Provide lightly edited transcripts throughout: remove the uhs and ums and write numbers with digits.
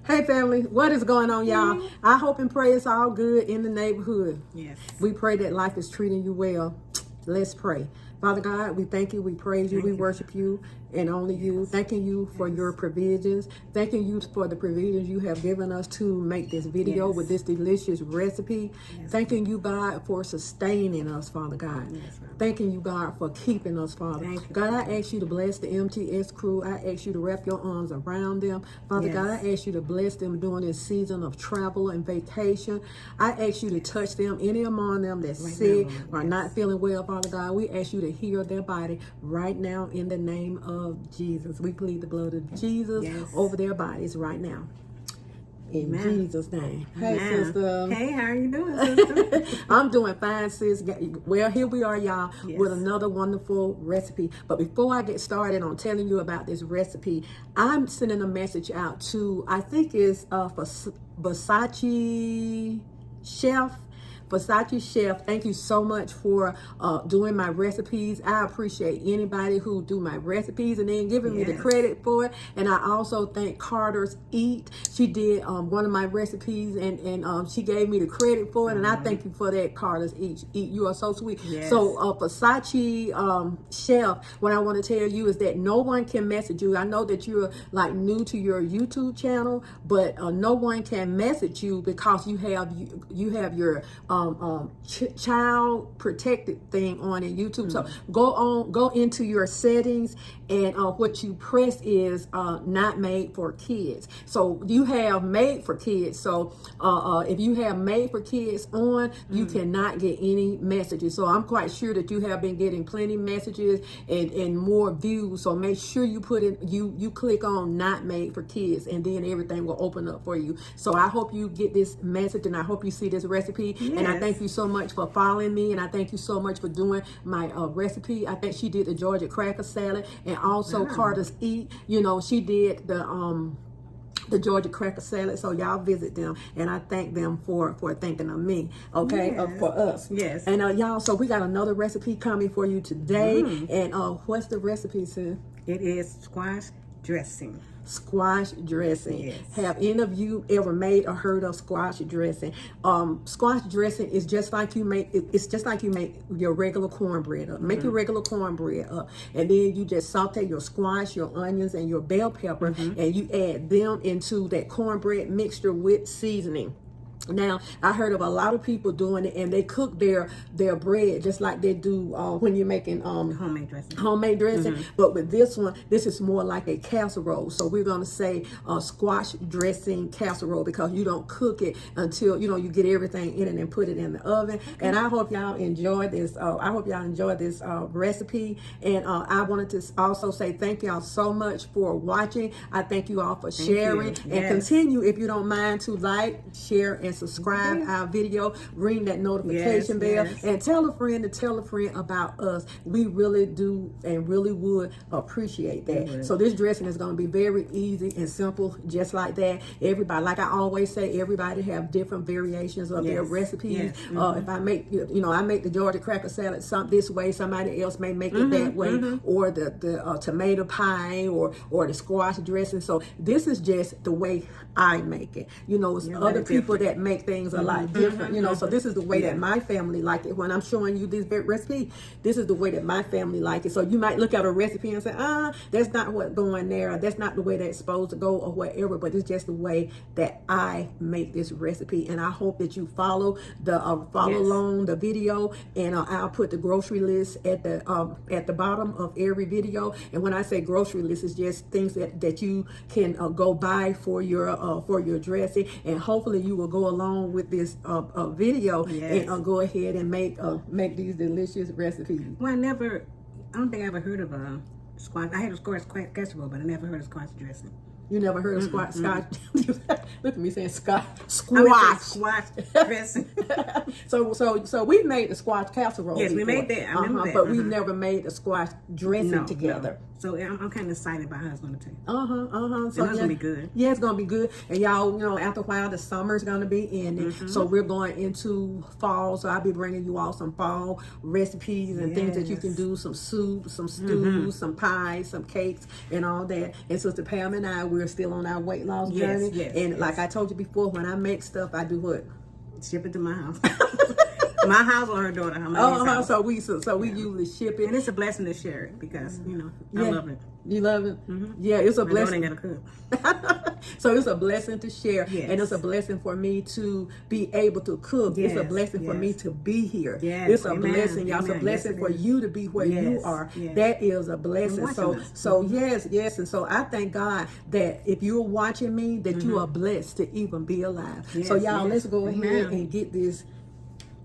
Hey family, what is going on, y'all? I hope and pray it's all good in the neighborhood. Yes. We pray that life is treating you well. Let's pray. Father God, we thank you, we praise you, we worship you and only you. Thanking you for your provisions. Thanking you for the provisions you have given us to make this video with this delicious recipe. Thanking you, God, for sustaining us, Father God. Thanking you, God, for keeping us, Father. God, I ask you to bless the MTS crew. I ask you to wrap your arms around them. Father God, I ask you to bless them during this season of travel and vacation. I ask you to touch them, any among them that's sick or not feeling well, Father God. We ask you to heal their body right now in the name of Jesus. We plead the blood of Jesus over their bodies right now. In Jesus' name. Hey, sister. Hey, how are you doing, sister? I'm doing fine, sis. Well, here we are, y'all, with another wonderful recipe. But before I get started on telling you about this recipe, I'm sending a message out to, I think it's for Versace Chef. Versace Chef, thank you so much for doing my recipes. I appreciate anybody who do my recipes and then giving me the credit for it. And I also thank Carter's Eat. She did one of my recipes and she gave me the credit for it. And I thank you for that, Carter's Eat. You are so sweet. So Versace Chef, what I want to tell you is that no one can message you. I know that you're like new to your YouTube channel, but no one can message you because you have your child protected thing on in YouTube. So go into your settings, and what you press is not made for kids. So you have made for kids. So if you have made for kids on, you cannot get any messages. So I'm quite sure that you have been getting plenty messages and more views. So make sure you put in you click on not made for kids, and then everything will open up for you. So I hope you get this message, and I hope you see this recipe. And I thank you so much for following me, and I thank you so much for doing my recipe. I think she did the Georgia cracker salad, and also Carter's Eat. You know, she did the Georgia cracker salad. So y'all visit them, and I thank them for thinking of me. Okay, for us. Yes. And y'all, so we got another recipe coming for you today. And what's the recipe, sis? It is squash dressing. Squash dressing. Have any of you ever made or heard of squash dressing? Squash dressing is just like you make it's just like you make your regular cornbread up. Make your regular cornbread up, and then you just saute your squash, your onions, and your bell pepper, and you add them into that cornbread mixture with seasoning. Now, I heard of a lot of people doing it, and they cook their bread just like they do when you're making homemade dressing. Homemade dressing. But with this one, this is more like a casserole. So we're going to say squash dressing casserole, because you don't cook it until you get everything in it and put it in the oven. And I hope y'all enjoy this. I hope y'all enjoy this recipe. And I wanted to also say thank y'all so much for watching. I thank you all for sharing, and continue, if you don't mind, to like, share, and subscribe our video, ring that notification bell, and tell a friend to tell a friend about us. We really do and really would appreciate that. So this dressing is going to be very easy and simple, just like that. Everybody, like I always say, everybody have different variations of their recipes. If I make, I make the Georgia cracker salad this way, somebody else may make it that way, or the tomato pie, or the squash dressing. So this is just the way I make it. It's other people that make things a lot different, so this is the way that my family like it. When I'm showing you this recipe, this is the way that my family like it. So you might look at a recipe and say, that's not what's going there, or that's not the way that's supposed to go, or whatever, but it's just the way that I make this recipe. And I hope that you follow along the video, and I'll put the grocery list at the bottom of every video. And when I say grocery list, it's just things that you can go buy for your dressing, and hopefully you will go along with this video and go ahead and make these delicious recipes. Well, I don't think I ever heard of a squash. I had a squash casserole, but I never heard of squash dressing. You never heard of squash? Look at me saying squash dressing. So we made the squash casserole. Yes, we made that. I remember that. But we never made the squash dressing together. So I'm kind of excited about how it's going to taste. So it's going to be good. Yeah, it's going to be good. And y'all, after a while, the summer's going to be ending. So we're going into fall. So I'll be bringing you all some fall recipes and things that you can do. Some soup, some stews, some pies, some cakes, and all that. And Sister Pam and I, we're still on our weight loss journey. Yes, And yes. like I told you before, when I make stuff, I do what? Ship it to my house. My house or her daughter. Oh, so we usually ship it. And it's a blessing to share it because, you know, I Yeah. love it. You love it? Yeah, it's a My daughter blessing. ain't got to cook. So it's a blessing to share, Yes. and it's a blessing for me to be able to cook. It's a Yes, blessing for me yes. to be here. Yes, It's a amen, blessing, y'all. It's a amen. blessing Yes, it for is. you to be where you Yes, are. yes. That is a blessing. And So, watching us. yes, and so I thank God that if you're watching me, that you are blessed to even be alive. So Yes, y'all, yes. let's go ahead Amen. and get this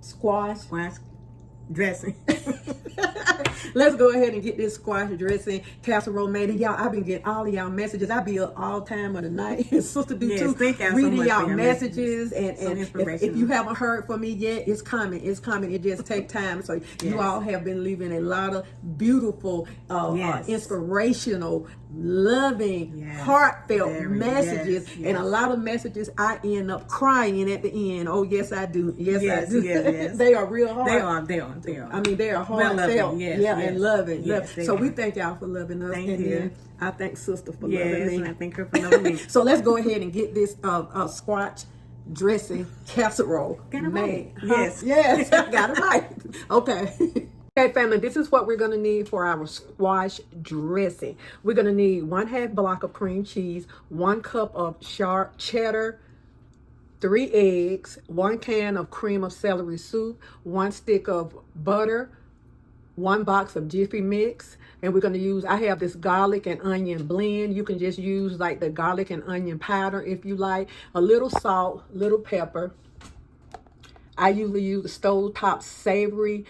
squash. Squash dressing. Let's go ahead and get this squash dressing casserole made. And y'all, I've been getting all of y'all messages. I be up all time of the night. And Sister do Yes, too. thank y'all so Reading much for y'all your messages. And So if inspirational. you haven't heard from me yet, it's coming. It's coming. It just takes time. So you Yes. all have been leaving a lot of beautiful, Yes. inspirational, loving, Yes. heartfelt Very. messages. Yes, And yes. a lot of messages I end up crying at the end. Oh, yes, I do. Yes, Yes, I do. yes, yes. They are real hard. They are. I mean, they are Well loving, heartfelt, yes, yeah, yes. and loving. Yes, love. they So we are. thank y'all for loving us, Thank and you. then I thank Sister for Yes, loving and I me. thank her for loving me. So let's go ahead and get this squash dressing casserole Got it made. right. Yes. Yes, got it right. Okay. Okay, family, this is what we're going to need for our squash dressing. We're going to need 1/2 block of cream cheese, 1 cup of sharp cheddar, 3 eggs, 1 can of cream of celery soup, 1 stick of butter, 1 box of Jiffy mix, and we're going to use, I have this garlic and onion blend. You can just use like the garlic and onion powder if you like, a little salt, little pepper. I usually use the stovetop savory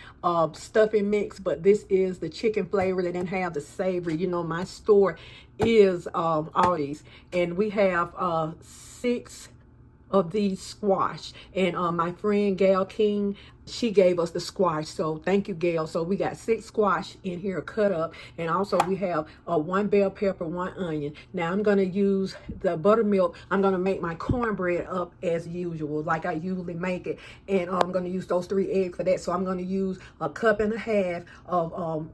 stuffing mix, but this is the chicken flavor. They didn't have the savory. You know, my store is Aldi's, and we have 6 of these squash, and my friend Gail King, she gave us the squash, so thank you, Gail. So we got 6 squash in here cut up, and also we have 1 bell pepper, 1 onion. Now I'm going to use the buttermilk. I'm going to make my cornbread up as usual, like I usually make it, and I'm going to use those 3 eggs for that. So I'm going to use 1.5 cups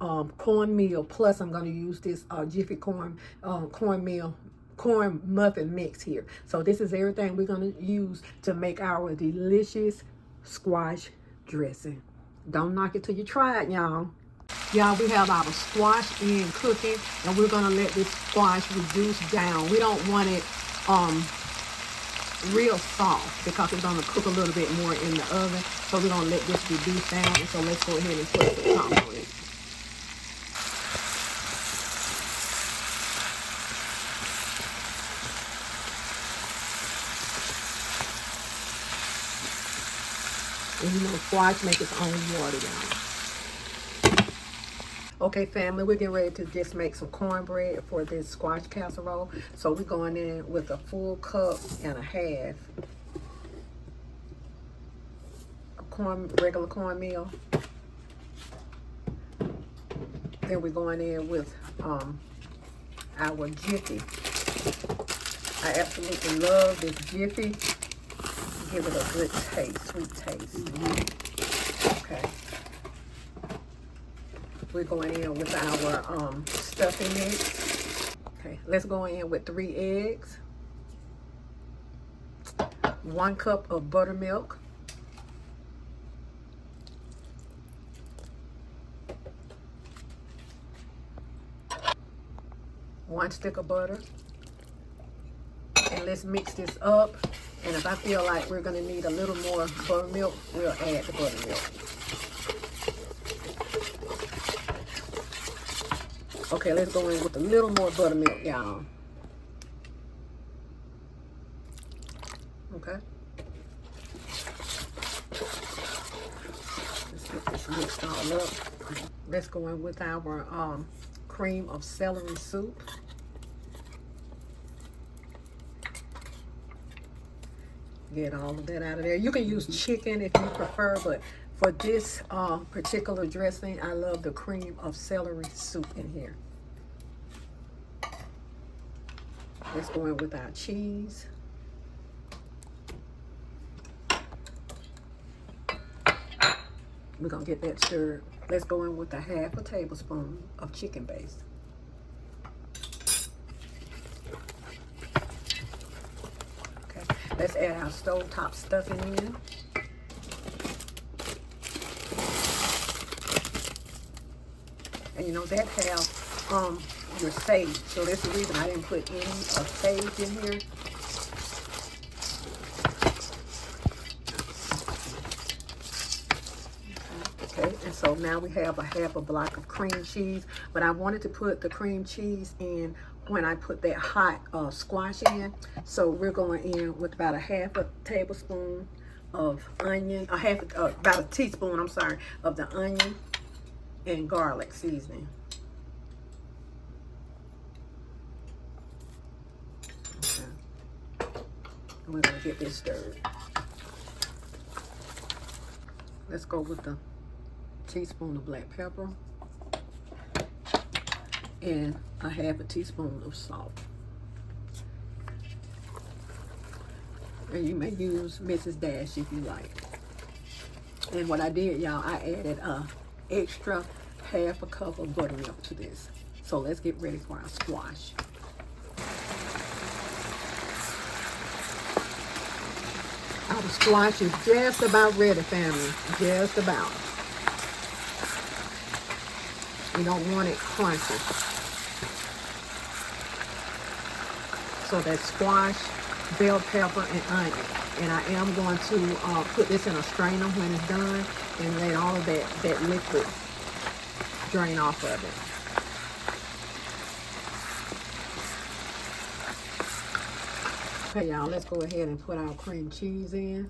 of cornmeal, plus I'm going to use this Jiffy cornmeal corn muffin mix here. So this is everything we're going to use to make our delicious squash dressing. Don't knock it till you try it, y'all. Y'all, we have our squash in cooking, and we're going to let this squash reduce down. We don't want it real soft because it's going to cook a little bit more in the oven. So we're going to let this reduce down. And so let's go ahead and put the top on it. And you know, squash make its own water, y'all. Okay, family, we're getting ready to just make some cornbread for this squash casserole. So we're going in with a full 1.5 cups of regular cornmeal. Then we're going in with our Jiffy. I absolutely love this Jiffy. Give it a good taste, sweet taste. Okay. We're going in with our stuffing mix. Okay, let's go in with 3 eggs, 1 cup of buttermilk, 1 stick of butter, and let's mix this up. And if I feel like we're going to need a little more buttermilk, we'll add the buttermilk. Okay, let's go in with a little more buttermilk, y'all. Okay. Let's get this mixed all up. Let's go in with our cream of celery soup. Get all of that out of there. You can use chicken if you prefer, but for this particular dressing, I love the cream of celery soup in here. Let's go in with our cheese. We're going to get that stirred. Let's go in with 1/2 tablespoon of chicken base. Let's add our stovetop stuffing in. And you know, that have your sage. So that's the reason I didn't put any sage in here. Okay, and so now we have a half a block of cream cheese, but I wanted to put the cream cheese in when I put that hot squash in. So we're going in with about a half a tablespoon of onion, about a teaspoon, I'm sorry, of the onion and garlic seasoning. Okay. And we're gonna get this stirred. Let's go with the teaspoon of black pepper and a half a teaspoon of salt. And you may use Mrs. Dash if you like. And what I did, y'all, I added extra half a cup of buttermilk to this. So let's get ready for our squash. Our squash is just about ready, family. Just about. You don't want it crunchy. So that's squash, bell pepper, and onion. And I am going to put this in a strainer when it's done and let all of that liquid drain off of it. Okay, y'all, let's go ahead and put our cream cheese in.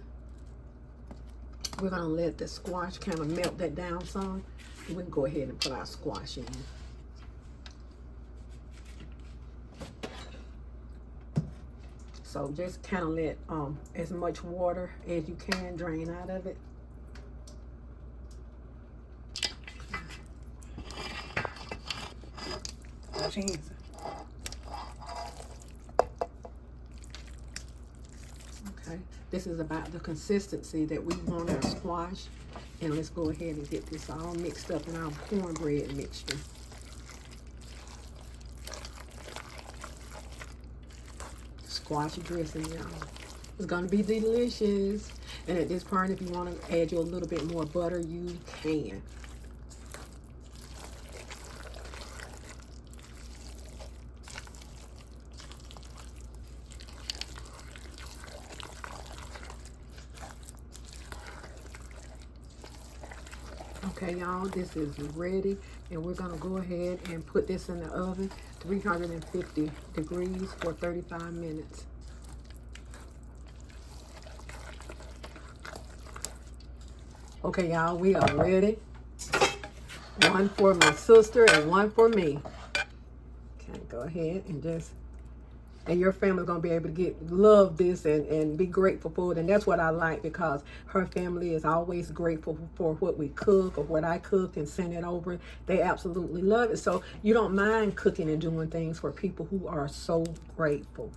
We're going to let the squash kind of melt that down some. We can go ahead and put our squash in. So just kind of let as much water as you can drain out of it. Wash your hands. Okay, this is about the consistency that we want our squash. And let's go ahead and get this all mixed up in our cornbread mixture. Squash dressing, y'all. It's gonna be delicious. And at this part, if you want to add you a little bit more butter, you can. Okay, y'all, this is ready, and we're gonna go ahead and put this in the oven, 350 degrees for 35 minutes. Okay, y'all, we are ready. One for my sister and one for me. Okay, go ahead and and your family's gonna be able to love this and be grateful for it. And that's what I like, because her family is always grateful for what we cook or what I cook and send it over. They absolutely love it. So you don't mind cooking and doing things for people who are so grateful.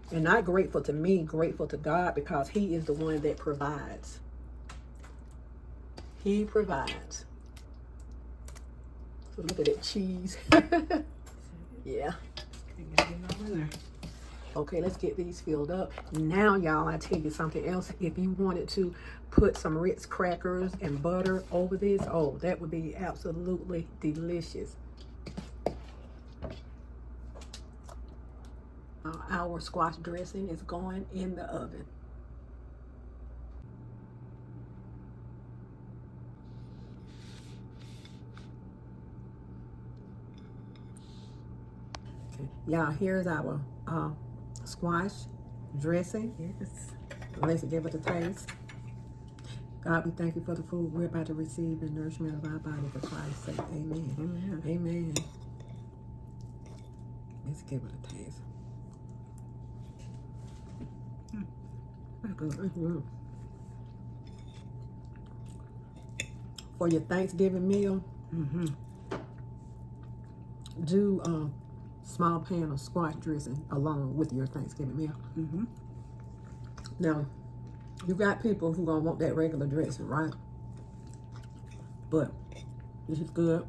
And not grateful to me, grateful to God, because He is the one that provides. He provides. So look at that cheese. Yeah. Okay, let's get these filled up. Now, y'all, I tell you something else. If you wanted to put some Ritz crackers and butter over this, oh, that would be absolutely delicious. Our squash dressing is going in the oven. Okay, y'all, here's our squash dressing. Yes. Let's give it a taste. God, we thank you for the food we're about to receive, the nourishment of our body for Christ's sake. Amen. Amen. Amen. Let's give it a taste. That's good. Mm-hmm. For your Thanksgiving meal, do small pan of squash dressing along with your Thanksgiving meal. Now, you got people who gonna want that regular dressing, right? But this is good.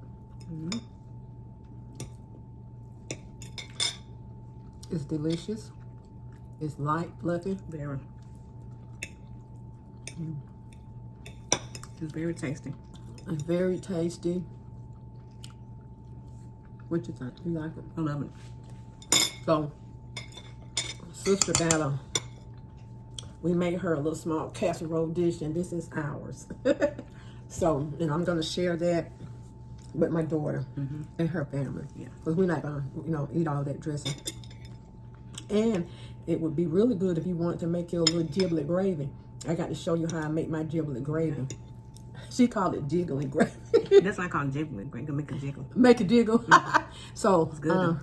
It's delicious. It's light, fluffy. Very. It's very tasty. It's very tasty. What you think? You like it? I love it. So, Sister got we made her a little small casserole dish, and this is ours. So, and I'm gonna share that with my daughter and her family. Yeah. Because we're not gonna, eat all that dressing. And it would be really good if you wanted to make your little giblet gravy. I got to show you how I make my giblet gravy. Yeah. She called it jiggling gravy. That's why I call it jiggling gravy. Make it jiggle. Make it jiggle. So, it's good.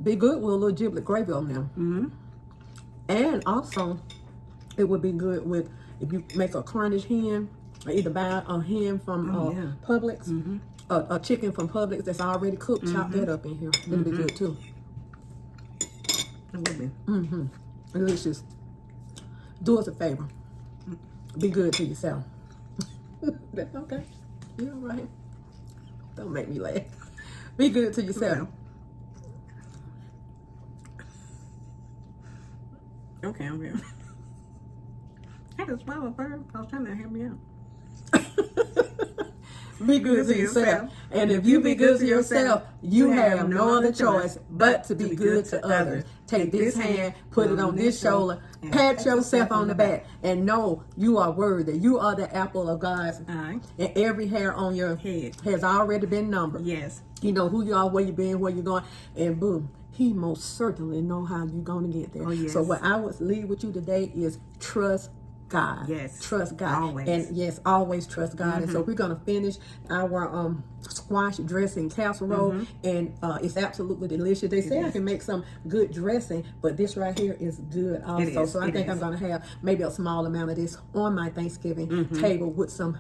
Be good with a little giblet gravy on there. And also, it would be good with, if you make a Cornish hen, or either buy a hen from Publix, a chicken from Publix that's already cooked, chop that up in here. It'll be good too. It would be. Delicious. Do us a favor. Be good to yourself. That's okay. You're all right. Don't make me laugh. Be good to yourself. Okay, I'm good. I had to swallow first. I was trying to help me out. Be good to yourself. And if you be good to yourself, you have no other choice but to be good to others. Take this hand, put it on this shoulder, pat yourself on the back, and know you are worthy. You are the apple of God's eye. And every hair on your head has already been numbered. Yes. You know who you are, where you been, where you're going, and boom. He most certainly know how you're going to get there. Oh, yes. So what I would leave with you today is trust God. Yes. Trust God. Always. And yes, always trust God. And so we're going to finish our squash dressing casserole. And it's absolutely delicious. They say I can make some good dressing, but this right here is good also. So I think I'm going to have maybe a small amount of this on my Thanksgiving table with some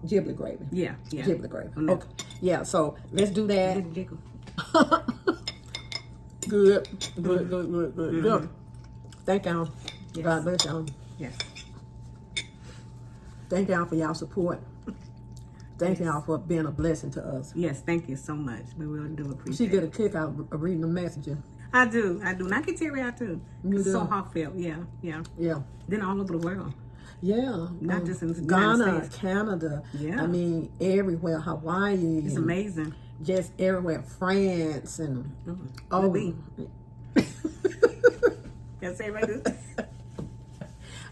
giblet gravy. Yeah. Giblet gravy. Okay. Yeah, so let's do that. Good. Good. Thank y'all. Yes. God bless y'all. Yes. Thank y'all for y'all support. Thank y'all for being a blessing to us. Yes, thank you so much. We really do appreciate She it. get a kick out of reading the messages. I do. And I get teary out too. It's so heartfelt. Yeah. Then all over the world. Yeah. Not just in Ghana, States. Canada. Yeah. I mean, everywhere. Hawaii. It's amazing. Just everywhere. France and That's it right there.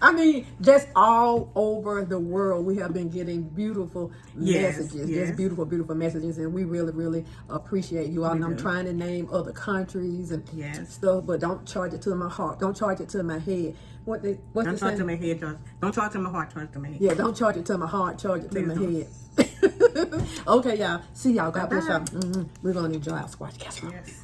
I mean, just all over the world, we have been getting beautiful messages. Just beautiful, beautiful messages. And we really, really appreciate you all. And I'm trying to name other countries and stuff, but don't charge it to my heart. Don't charge it to my head. What's don't charge it to my head, don't charge it to my heart, charge it to my head. Yeah, don't charge it to my heart, charge it to my head. Okay, y'all. See y'all. God bless y'all. We're going to enjoy our squash casserole. Yes.